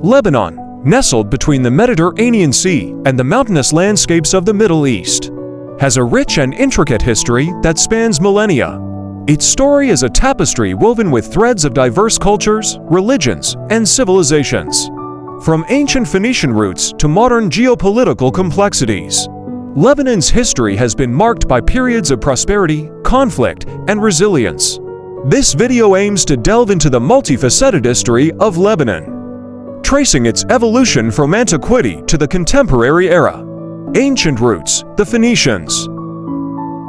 Lebanon, nestled between the Mediterranean Sea and the mountainous landscapes of the Middle East, has a rich and intricate history that spans millennia. Its story is a tapestry woven with threads of diverse cultures, religions, and civilizations. From ancient Phoenician roots to modern geopolitical complexities, Lebanon's history has been marked by periods of prosperity, conflict, and resilience. This video aims to delve into the multifaceted history of Lebanon, tracing its evolution from antiquity to the contemporary era. Ancient roots, the Phoenicians.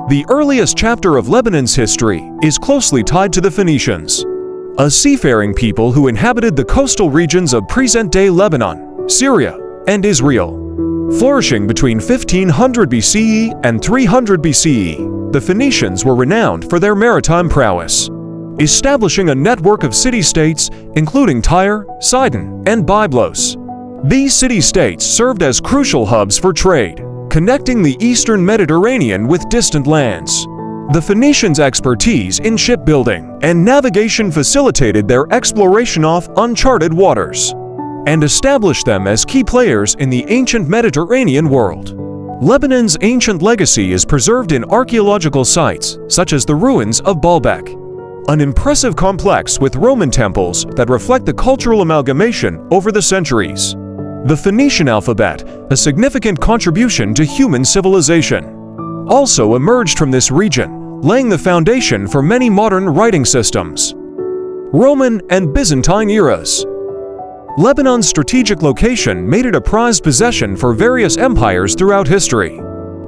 The earliest chapter of Lebanon's history is closely tied to the Phoenicians, a seafaring people who inhabited the coastal regions of present-day Lebanon, Syria, and Israel. Flourishing between 1500 BCE and 300 BCE, the Phoenicians were renowned for their maritime prowess, establishing a network of city-states including Tyre, Sidon, and Byblos. These city-states served as crucial hubs for trade, connecting the eastern Mediterranean with distant lands. The Phoenicians' expertise in shipbuilding and navigation facilitated their exploration of uncharted waters and established them as key players in the ancient Mediterranean world. Lebanon's ancient legacy is preserved in archaeological sites such as the ruins of Baalbek, an impressive complex with Roman temples that reflect the cultural amalgamation over the centuries. The Phoenician alphabet, a significant contribution to human civilization, also emerged from this region, laying the foundation for many modern writing systems. Roman and Byzantine eras. Lebanon's strategic location made it a prized possession for various empires throughout history.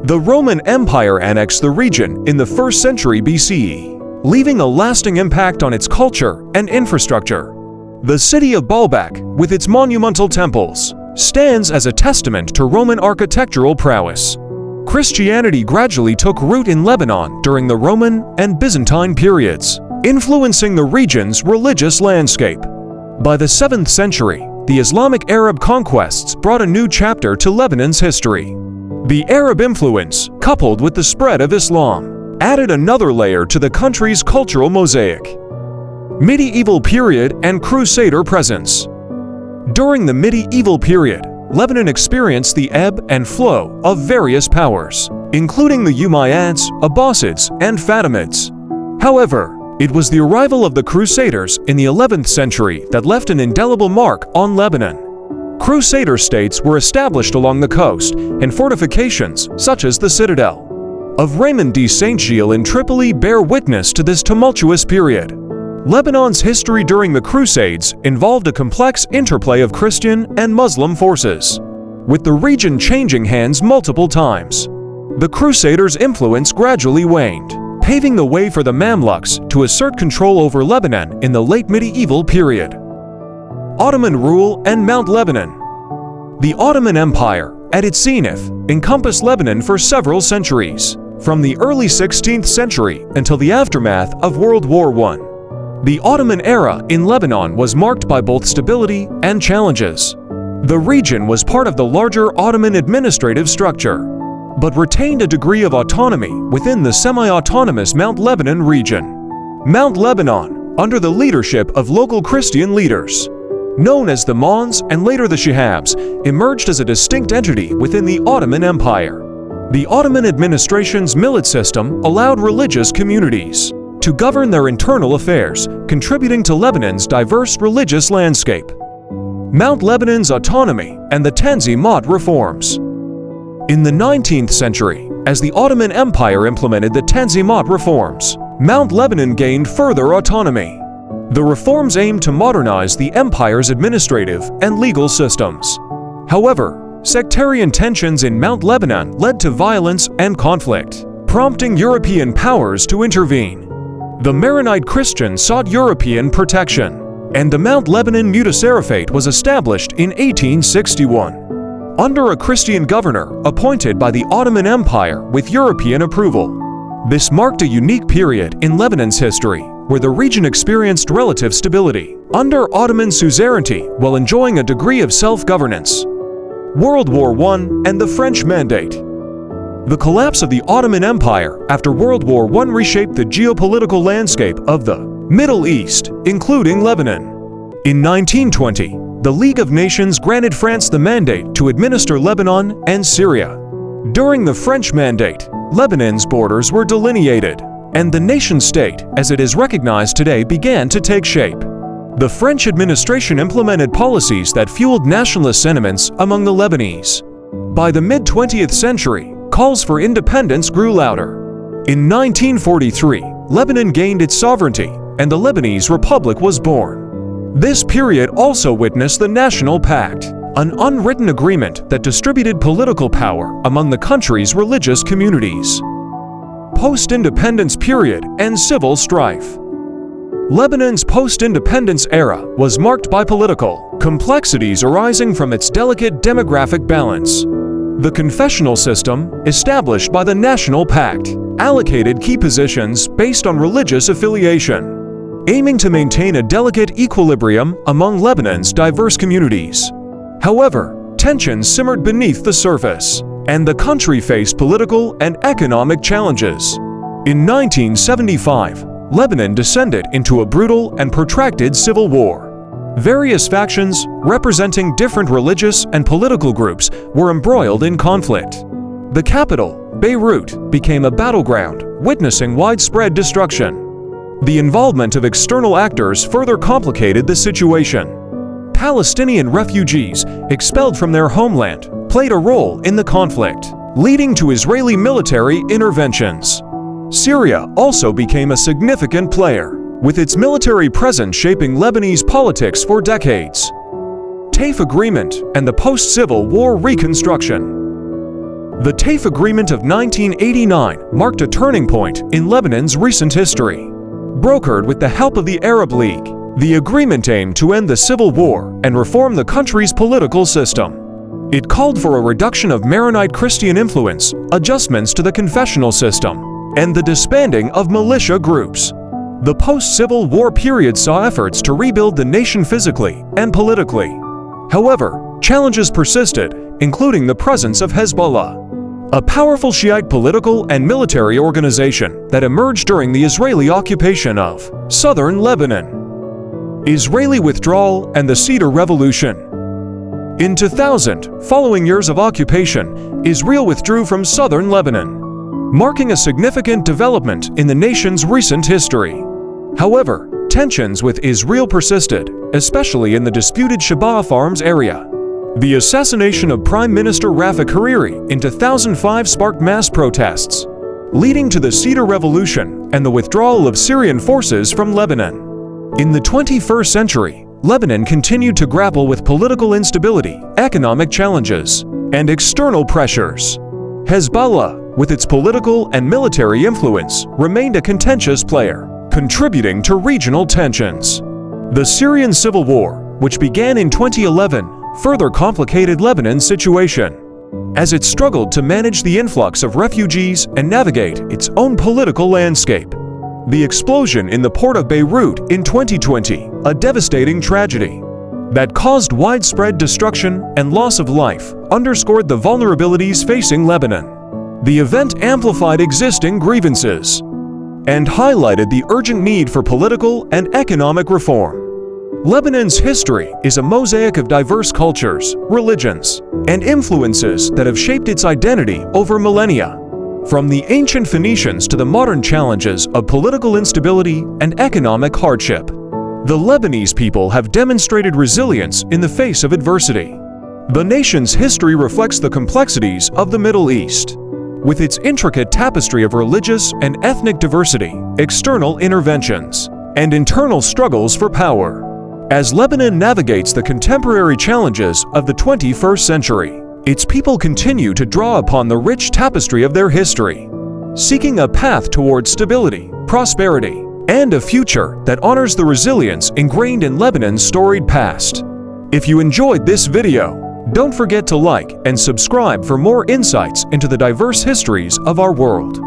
The Roman Empire annexed the region in the 1st century BCE, leaving a lasting impact on its culture and infrastructure. The city of Baalbek, with its monumental temples, stands as a testament to Roman architectural prowess. Christianity gradually took root in Lebanon during the Roman and Byzantine periods, influencing the region's religious landscape. By the 7th century, the Islamic Arab conquests brought a new chapter to Lebanon's history. The Arab influence, coupled with the spread of Islam, added another layer to the country's cultural mosaic. Medieval period and Crusader presence. During the medieval period, Lebanon experienced the ebb and flow of various powers, including the Umayyads, Abbasids, and Fatimids. However, it was the arrival of the Crusaders in the 11th century that left an indelible mark on Lebanon. Crusader states were established along the coast, and fortifications, such as the citadel of Raymond de Saint-Gilles in Tripoli, bear witness to this tumultuous period. Lebanon's history during the Crusades involved a complex interplay of Christian and Muslim forces, with the region changing hands multiple times. The Crusaders' influence gradually waned, paving the way for the Mamluks to assert control over Lebanon in the late medieval period. Ottoman Rule and Mount Lebanon. The Ottoman Empire, at its zenith, encompassed Lebanon for several centuries, from the early 16th century until the aftermath of World War I. The Ottoman era in Lebanon was marked by both stability and challenges. The region was part of the larger Ottoman administrative structure, but retained a degree of autonomy within the semi-autonomous Mount Lebanon region. Mount Lebanon, under the leadership of local Christian leaders, known as the Mons and later the Shihabs, emerged as a distinct entity within the Ottoman Empire. The Ottoman administration's millet system allowed religious communities to govern their internal affairs, contributing to Lebanon's diverse religious landscape. Mount Lebanon's autonomy and the Tanzimat reforms. In the 19th century, as the Ottoman Empire implemented the Tanzimat reforms, Mount Lebanon gained further autonomy. The reforms aimed to modernize the empire's administrative and legal systems. However, sectarian tensions in Mount Lebanon led to violence and conflict, prompting European powers to intervene. The Maronite Christians sought European protection, and the Mount Lebanon Mutasarrifate was established in 1861, under a Christian governor appointed by the Ottoman Empire with European approval. This marked a unique period in Lebanon's history, where the region experienced relative stability under Ottoman suzerainty while enjoying a degree of self-governance. World War I and the French Mandate. The collapse of the Ottoman Empire after World War I reshaped the geopolitical landscape of the Middle East, including Lebanon. In 1920, the League of Nations granted France the mandate to administer Lebanon and Syria. During the French Mandate, Lebanon's borders were delineated, and the nation-state, as it is recognized today, began to take shape. The French administration implemented policies that fueled nationalist sentiments among the Lebanese. By the mid-20th century, calls for independence grew louder. In 1943, Lebanon gained its sovereignty, and the Lebanese Republic was born. This period also witnessed the National Pact, an unwritten agreement that distributed political power among the country's religious communities. Post-independence period and civil strife. Lebanon's post-independence era was marked by political complexities arising from its delicate demographic balance. The confessional system, established by the National Pact, allocated key positions based on religious affiliation, aiming to maintain a delicate equilibrium among Lebanon's diverse communities. However, tensions simmered beneath the surface, and the country faced political and economic challenges. In 1975, Lebanon descended into a brutal and protracted civil war. Various factions, representing different religious and political groups, were embroiled in conflict. The capital, Beirut, became a battleground, witnessing widespread destruction. The involvement of external actors further complicated the situation. Palestinian refugees, expelled from their homeland, played a role in the conflict, leading to Israeli military interventions. Syria also became a significant player, with its military presence shaping Lebanese politics for decades. TAIF Agreement and the post-Civil War reconstruction. The TAIF Agreement of 1989 marked a turning point in Lebanon's recent history. Brokered with the help of the Arab League, the agreement aimed to end the civil war and reform the country's political system. It called for a reduction of Maronite Christian influence, adjustments to the confessional system, and the disbanding of militia groups. The post-Civil War period saw efforts to rebuild the nation physically and politically. However, challenges persisted, including the presence of Hezbollah, a powerful Shiite political and military organization that emerged during the Israeli occupation of southern Lebanon. Israeli withdrawal and the Cedar Revolution. In 2000, following years of occupation, Israel withdrew from southern Lebanon, marking a significant development in the nation's recent history. However, tensions with Israel persisted, especially in the disputed Shabaa Farms area. The assassination of Prime Minister Rafik Hariri in 2005 sparked mass protests, leading to the Cedar Revolution and the withdrawal of Syrian forces from Lebanon. In the 21st century, Lebanon continued to grapple with political instability, economic challenges, and external pressures. Hezbollah, with its political and military influence, remained a contentious player, contributing to regional tensions. The Syrian Civil War, which began in 2011, further complicated Lebanon's situation, as it struggled to manage the influx of refugees and navigate its own political landscape. The explosion in the port of Beirut in 2020, a devastating tragedy that caused widespread destruction and loss of life, underscored the vulnerabilities facing Lebanon. The event amplified existing grievances and highlighted the urgent need for political and economic reform. Lebanon's history is a mosaic of diverse cultures, religions, and influences that have shaped its identity over millennia. From the ancient Phoenicians to the modern challenges of political instability and economic hardship, the Lebanese people have demonstrated resilience in the face of adversity. The nation's history reflects the complexities of the Middle East, with its intricate tapestry of religious and ethnic diversity, external interventions, and internal struggles for power. As Lebanon navigates the contemporary challenges of the 21st century, its people continue to draw upon the rich tapestry of their history, seeking a path towards stability, prosperity, and a future that honors the resilience ingrained in Lebanon's storied past. If you enjoyed this video, don't forget to like and subscribe for more insights into the diverse histories of our world.